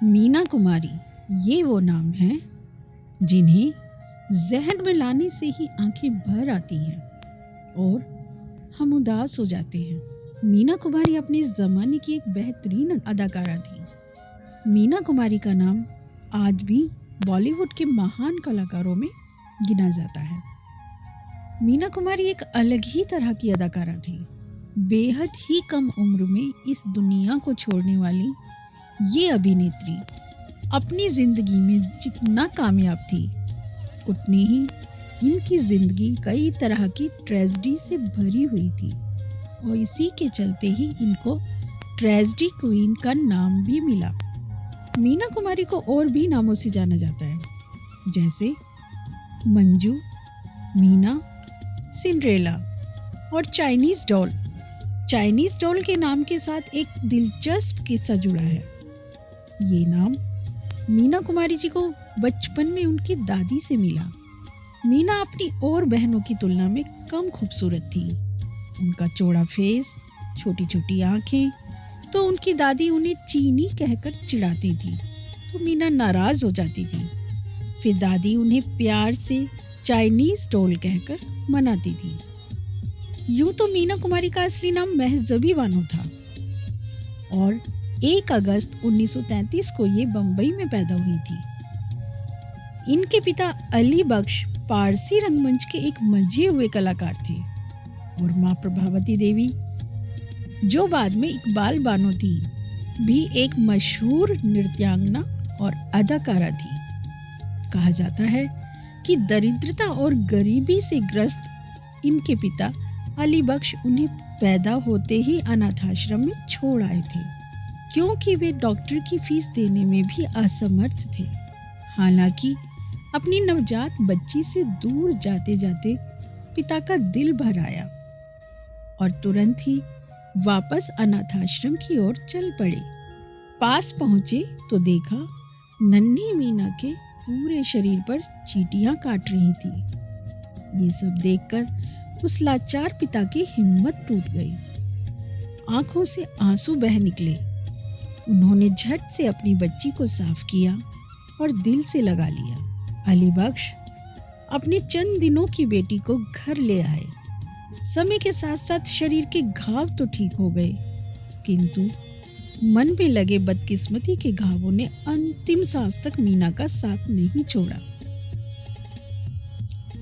मीना कुमारी ये वो नाम हैं जिन्हें जहन में लाने से ही आंखें भर आती हैं और हम उदास हो जाते हैं। मीना कुमारी अपने ज़माने की एक बेहतरीन अदाकारा थी। मीना कुमारी का नाम आज भी बॉलीवुड के महान कलाकारों में गिना जाता है। मीना कुमारी एक अलग ही तरह की अदाकारा थी। बेहद ही कम उम्र में इस दुनिया को छोड़ने वाली ये अभिनेत्री अपनी ज़िंदगी में जितना कामयाब थी उतनी ही इनकी ज़िंदगी कई तरह की ट्रेजेडी से भरी हुई थी और इसी के चलते ही इनको ट्रेजेडी क्वीन का नाम भी मिला। मीना कुमारी को और भी नामों से जाना जाता है, जैसे मंजू, मीना, सिंड्रेला और चाइनीज़ डॉल। चाइनीज़ डॉल के नाम के साथ एक दिलचस्प किस्सा जुड़ा है। ये नाम मीना कुमारी जी को बचपन में उनकी दादी से मिला। मीना अपनी और बहनों की तुलना में कम खूबसूरत थी। उनका चौड़ा फेस, छोटी छोटी आंखें, तो उनकी दादी उन्हें चीनी कहकर चिढ़ाती थी तो मीना नाराज़ हो जाती थी। फिर दादी उन्हें प्यार से चाइनीज़ डॉल कहकर मनाती थी। यूँ तो मीना कुमारी का असली नाम महज़बी बानो था और 1 अगस्त 1933 को ये बम्बई में पैदा हुई थी। इनके पिता अली बख्श पारसी रंगमंच के एक मंझे हुए कलाकार थे और माँ प्रभावती देवी, जो बाद में इकबाल बानो थी, भी एक मशहूर नृत्यांगना और अदाकारा थी। कहा जाता है कि दरिद्रता और गरीबी से ग्रस्त इनके पिता अली बख्श उन्हें पैदा होते ही अनाथ आश्रम में छोड़ आए थे, क्योंकि वे डॉक्टर की फीस देने में भी असमर्थ थे। हालांकि अपनी नवजात बच्ची से दूर जाते जाते पिता का दिल भर आया और तुरंत ही वापस अनाथ आश्रम की ओर चल पड़े। पास पहुंचे तो देखा नन्ही मीना के पूरे शरीर पर चींटियां काट रही थी। ये सब देखकर उस लाचार पिता की हिम्मत टूट गई। आंखों से आंसू बह निकले। उन्होंने झट से अपनी बच्ची को साफ किया और दिल से लगा लिया। अली बख्श अपने चंद दिनों की बेटी को घर ले आए। समय के साथ साथ शरीर के घाव तो ठीक हो गए, किंतु मन में लगे बदकिस्मती के घावों ने अंतिम सांस तक मीना का साथ नहीं छोड़ा।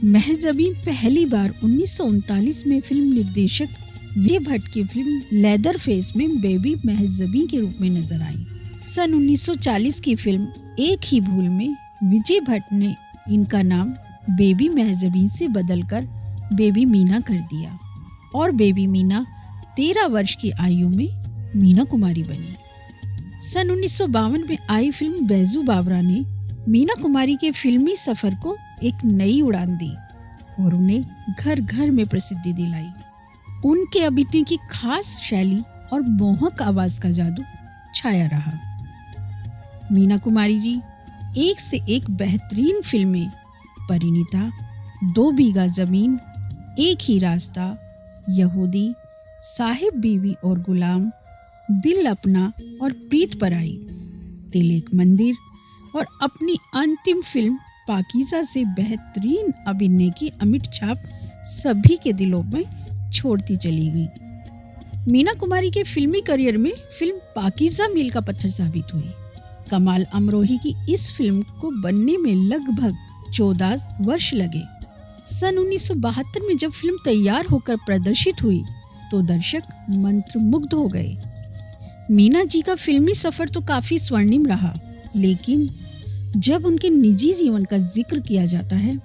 महज़बी पहली बार 1939 में फिल्म निर्देशक विजय भट्ट की फिल्म लेदर फेस में बेबी महज़बी के रूप में नजर आई। सन 1940 की फिल्म एक ही भूल में विजय भट्ट ने इनका नाम बेबी महज़बी से बदलकर बेबी मीना कर दिया और बेबी मीना 13 वर्ष की आयु में मीना कुमारी बनी। सन 1952 में आई फिल्म बैजू बावरा ने मीना कुमारी के फिल्मी सफर को एक नई उड़ान दी और उन्हें घर घर में प्रसिद्धि दिलाई। उनके अभिनय की खास शैली और मोहक आवाज का जादू छाया रहा। मीना कुमारी जी एक से एक बेहतरीन फिल्में परिणीता, 2 बीघा जमीन, एक ही रास्ता, यहूदी, साहिब बीवी और गुलाम, दिल अपना और प्रीत पराई, दिल एक मंदिर और अपनी अंतिम फिल्म पाकीज़ा से बेहतरीन अभिनय की अमिट छाप सभी के दिलों में छोड़ती चली गई। मीना कुमारी के फिल्मी करियर में फिल्म पाकीज़ा मील का पत्थर साबित हुई। कमाल अमरोही की इस फिल्म को बनने में लगभग 14 वर्ष लगे। सन 1972 में जब फिल्म तैयार होकर प्रदर्शित हुई तो दर्शक मंत्रमुग्ध हो गए। मीना जी का फिल्मी सफर तो काफी स्वर्णिम रहा, लेकिन जब उनके निजी जीवन का जिक्र किया जाता है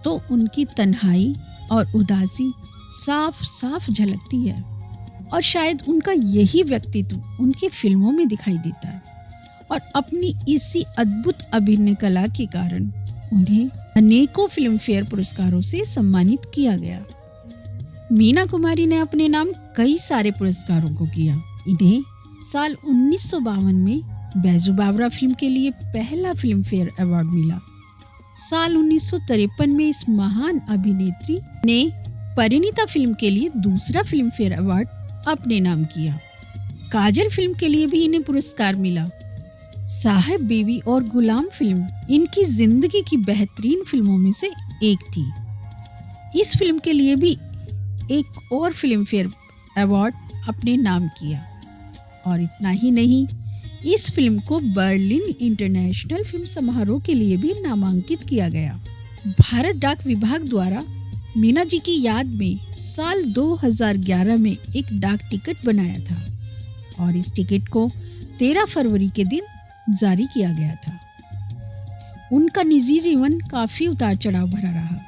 तो उनकी तन्हाई और उदासी साफ साफ झलकती है और शायद उनका यही व्यक्तित्व उनकी फिल्मों में दिखाई देता है और अपनी इसी अद्भुत अभिनय कला के कारण उन्हें अनेकों फिल्म फेयर पुरस्कारों से सम्मानित किया गया। मीना कुमारी ने अपने नाम कई सारे पुरस्कारों को किया। इन्हें साल 1952 में बैजू बावरा फिल्म के लिए पहला फिल्म फेयर अवार्ड मिला। साल 1953 में इस महान अभिनेत्री ने परिणीता फिल्म के लिए दूसरा फिल्म फेयर अवार्ड अपने नाम किया। काजल फिल्म के लिए भी इन्हें पुरस्कार मिला। साहब बीवी और गुलाम फिल्म इनकी जिंदगी की बेहतरीन फिल्मों में से एक थी। इस फिल्म के लिए भी एक और फिल्म फेयर अवार्ड अपने नाम किया। और इतना ही नहीं, इस फिल्म को बर्लिन इंटरनेशनल फिल्म समारोह के लिए भी नामांकित किया गया। भारत डाक विभाग द्वारा मीना जी की याद में साल 2011 में एक डाक टिकट बनाया था और इस टिकट को 13 फरवरी के दिन जारी किया गया था। उनका निजी जीवन काफी उतार चढ़ाव भरा रहा।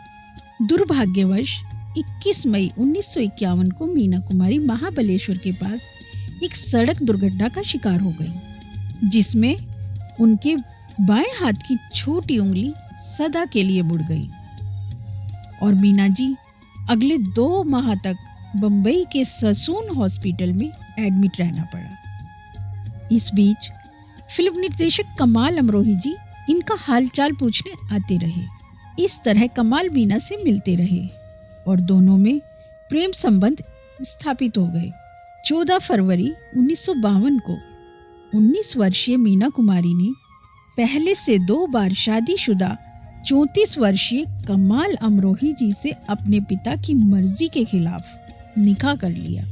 दुर्भाग्यवश 21 मई 1951 को मीना कुमारी महाबलेश्वर के पास एक सड़क दुर्घटना का शिकार हो गई, जिसमें उनके बाएं हाथ की छोटी उंगली सदा के लिए मुड़ गई और मीना जी अगले 2 माह तक बंबई के ससून हॉस्पिटल में एडमिट रहना पड़ा। इस बीच फिल्म निर्देशक कमाल अमरोही जी इनका हालचाल पूछने आते रहे। इस तरह कमाल मीना से मिलते रहे और दोनों में प्रेम संबंध स्थापित हो गए। 14 फरवरी 1952 को 19 वर्षीय मीना कुमारी ने पहले से 2 बार शादीशुदा 34 वर्षीय कमाल अमरोही जी से अपने पिता की मर्जी के खिलाफ निकाह कर लिया।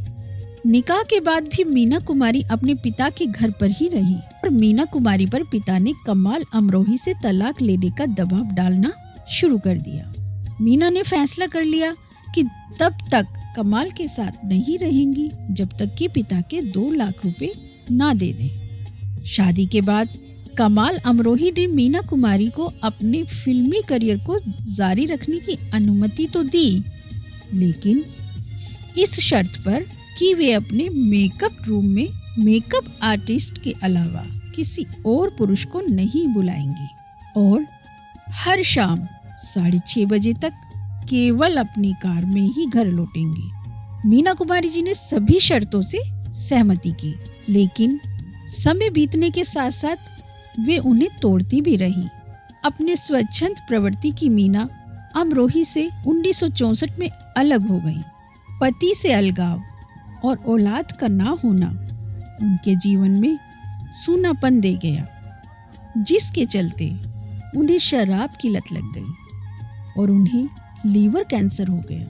निकाह के बाद भी मीना कुमारी अपने पिता के घर पर ही रही और मीना कुमारी पर पिता ने कमाल अमरोही से तलाक लेने का दबाव डालना शुरू कर दिया। मीना ने फैसला कर लिया कि तब तक कमाल के साथ नहीं रहेंगी जब तक कि पिता के 2 लाख रुपए ना दे दें। शादी के बाद कमाल अमरोही ने मीना कुमारी को अपने फिल्मी करियर को जारी रखने की अनुमति तो दी, लेकिन इस शर्त पर कि वे अपने मेकअप रूम में मेकअप आर्टिस्ट के अलावा किसी और पुरुष को नहीं बुलाएंगी और हर शाम 6:30 बजे तक केवल अपनी कार में ही घर लौटेंगी। मीना कुमारी जी ने सभी शर्तों से सहमति की, लेकिन समय बीतने के साथ साथ वे उन्हें तोड़ती भी रही। अपने स्वच्छंद प्रवृत्ति की मीना अमरोही से 1964 में अलग हो गई। पति से अलगाव और औलाद का ना होना उनके जीवन में सूनापन दे गया, जिसके चलते उन्हें शराब की लत लग गई और उन्हें लीवर कैंसर हो गया।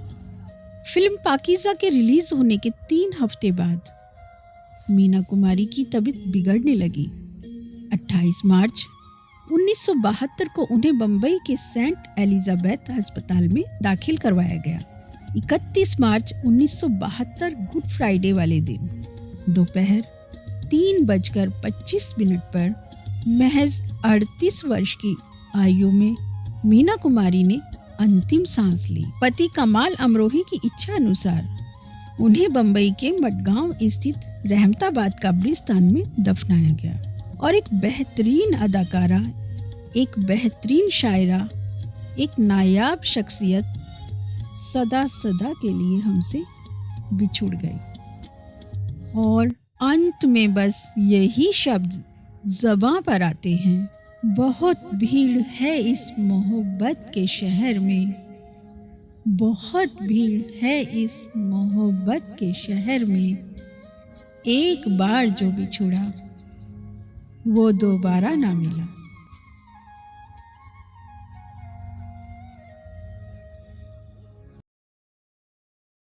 फिल्म पाकीज़ा के रिलीज होने के 3 हफ्ते बाद मीना कुमारी की तबीयत बिगड़ने लगी। 28 मार्च 1972 को उन्हें बंबई के सेंट एलिजाबेथ अस्पताल में दाखिल करवाया गया। 31 मार्च 1972 गुड फ्राइडे वाले दिन दोपहर 3:25 पर महज 38 वर्ष की आयु में मीना कुमारी ने अंतिम सांस ली। पति कमाल अमरोही की इच्छा अनुसार उन्हें बंबई के मडगांव स्थित रहमताबाद कब्रिस्तान में दफनाया गया और एक बेहतरीन अदाकारा, एक बेहतरीन शायरा, एक नायाब शख्सियत सदा सदा के लिए हमसे बिछुड़ गई। और अंत में बस यही शब्द ज़बां पर आते हैं, बहुत भीड़ है इस मोहब्बत के शहर में, बहुत भीड़ है इस मोहब्बत के शहर में, एक बार जो बिछुड़ा वो दोबारा ना मिला।